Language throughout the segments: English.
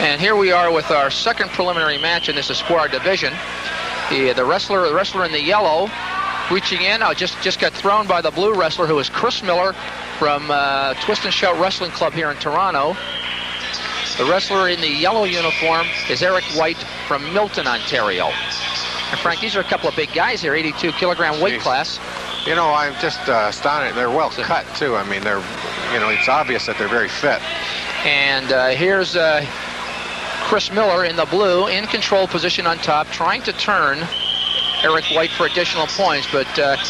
And here we are with our second preliminary match in this Espoir division. The wrestler in the yellow reaching in, just got thrown by the blue wrestler, who is Chris Miller from Twist and Shout Wrestling Club here in Toronto. The wrestler in the yellow uniform is Eric White from Milton, Ontario. And Frank, these are a couple of big guys here, 82 kilogram weight class. You know, I'm just astonished. They're well cut too. I mean, they're, you know, it's obvious that they're very fit. And here's Chris Miller in the blue, in control position on top, trying to turn Eric White for additional points, but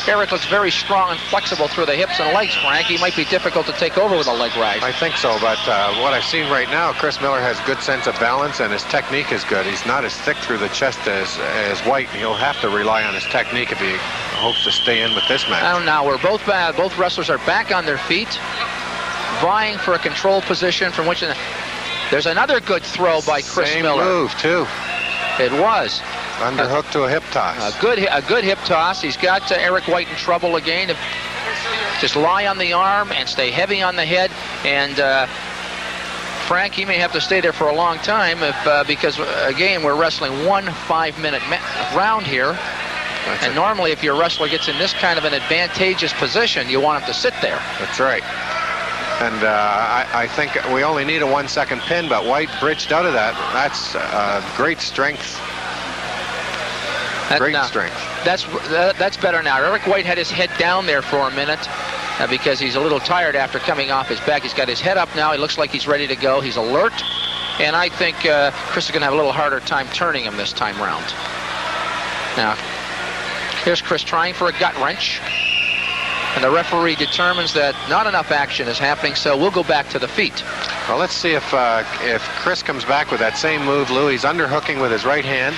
Eric looks very strong and flexible through the hips and legs, Frank. He might be difficult to take over with a leg ride. I think so, but what I've seen right now, Chris Miller has good sense of balance, and his technique is good. He's not as thick through the chest as White, and he'll have to rely on his technique if he hopes to stay in with this match. And now we're both wrestlers are back on their feet, vying for a control position from which... There's another good throw by Chris Miller. Same move, too. It was. Underhook to a hip toss. A good hip toss. He's got Eric White in trouble again. Just lie on the arm and stay heavy on the head. And Frank, he may have to stay there for a long time because, again, we're wrestling 1 5-minute round here. And normally if your wrestler gets in this kind of an advantageous position, you want him to sit there. That's right. And I think we only need a 1-second pin, but White bridged out of that. That's great strength. Great strength. That's better now. Eric White had his head down there for a minute because he's a little tired after coming off his back. He's got his head up now. He looks like he's ready to go. He's alert. And I think Chris is going to have a little harder time turning him this time round. Now, here's Chris trying for a gut wrench. And the referee determines that not enough action is happening, so we'll go back to the feet. Well, let's see if Chris comes back with that same move, Lou. He's underhooking with his right hand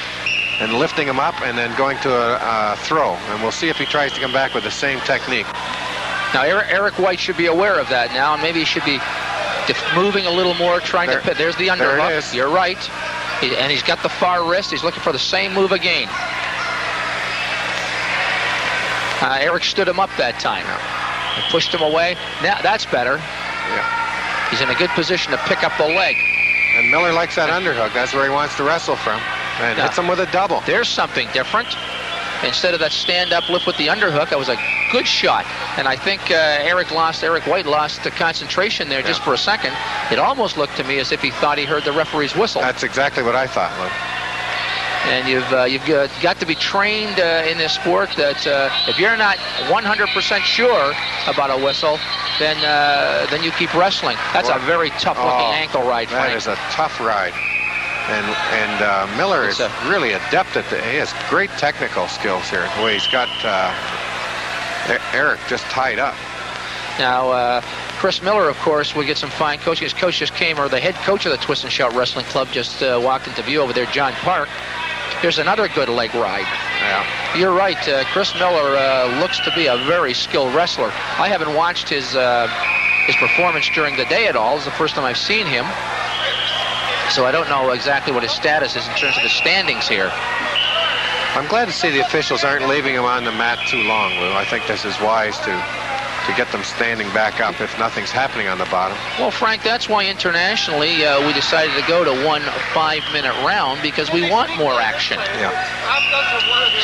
and lifting him up and then going to a throw. And we'll see if he tries to come back with the same technique. Now, Eric White should be aware of that now, and maybe he should be moving a little more, trying to pit. There's the underhook. There it is. You're right. And he's got the far wrist. He's looking for the same move again. Eric stood him up that time. And pushed him away. Now that's better. Yeah. He's in a good position to pick up the leg. And Miller likes that underhook. That's where he wants to wrestle from. And hits him with a double. There's something different. Instead of that stand-up lift with the underhook, that was a good shot. And I think Eric White lost the concentration there just for a second. It almost looked to me as if he thought he heard the referee's whistle. That's exactly what I thought, Luke. And you've got to be trained in this sport that if you're not 100% sure about a whistle, then you keep wrestling. That's a very tough-looking ankle ride, Frank. That is a tough ride. And Miller is really adept at he has great technical skills here. The way he's got Eric just tied up. Now, Chris Miller, of course, will get some fine coaching. His coach just came, or the head coach of the Twist and Shout Wrestling Club just walked into view over there, John Park. Here's another good leg ride. Yeah. You're right. Chris Miller looks to be a very skilled wrestler. I haven't watched his performance during the day at all. This is the first time I've seen him. So I don't know exactly what his status is in terms of the standings here. I'm glad to see the officials aren't leaving him on the mat too long, Lou. I think this is wise to get them standing back up if nothing's happening on the bottom. Well, Frank, that's why internationally we decided to go to 1 5-minute round, because we want more action. Yeah.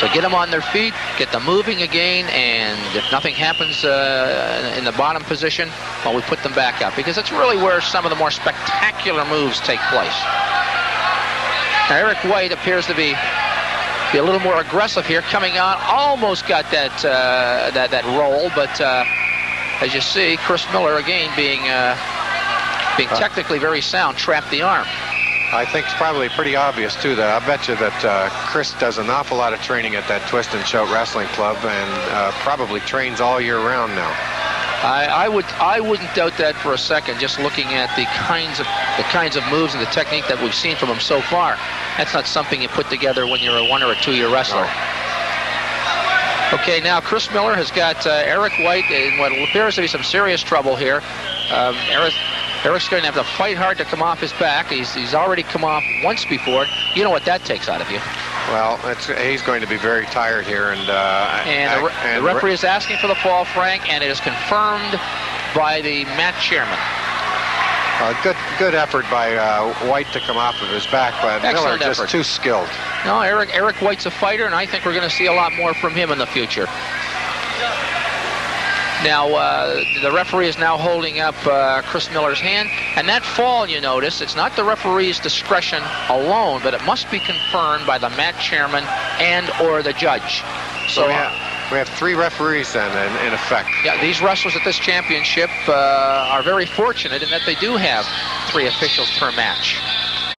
So get them on their feet, get them moving again, and if nothing happens in the bottom position, well, we put them back up, because it's really where some of the more spectacular moves take place. Now, Eric White appears to be a little more aggressive here, coming on, almost got that roll, but as you see, Chris Miller again being technically very sound, trapped the arm. I think it's probably pretty obvious too that I bet you that Chris does an awful lot of training at that Twist and Shout Wrestling Club, and probably trains all year round now. I wouldn't doubt that for a second, just looking at the kinds of moves and the technique that we've seen from him so far. That's not something you put together when you're a 1 or a 2-year wrestler. No. Okay, now Chris Miller has got Eric White in what appears to be some serious trouble here. Eric's going to have to fight hard to come off his back. He's already come off once before. You know what that takes out of you. Well, he's going to be very tired here, and the referee is asking for the fall, Frank, and it is confirmed by the match chairman. Good effort by White to come off of his back, but Miller just too skilled. No, Eric White's a fighter, and I think we're going to see a lot more from him in the future. Now, the referee is now holding up Chris Miller's hand, and that fall, you notice, it's not the referee's discretion alone, but it must be confirmed by the mat chairman and or the judge. So we have 3 referees then, in effect. Yeah, these wrestlers at this championship are very fortunate in that they do have 3 officials per match.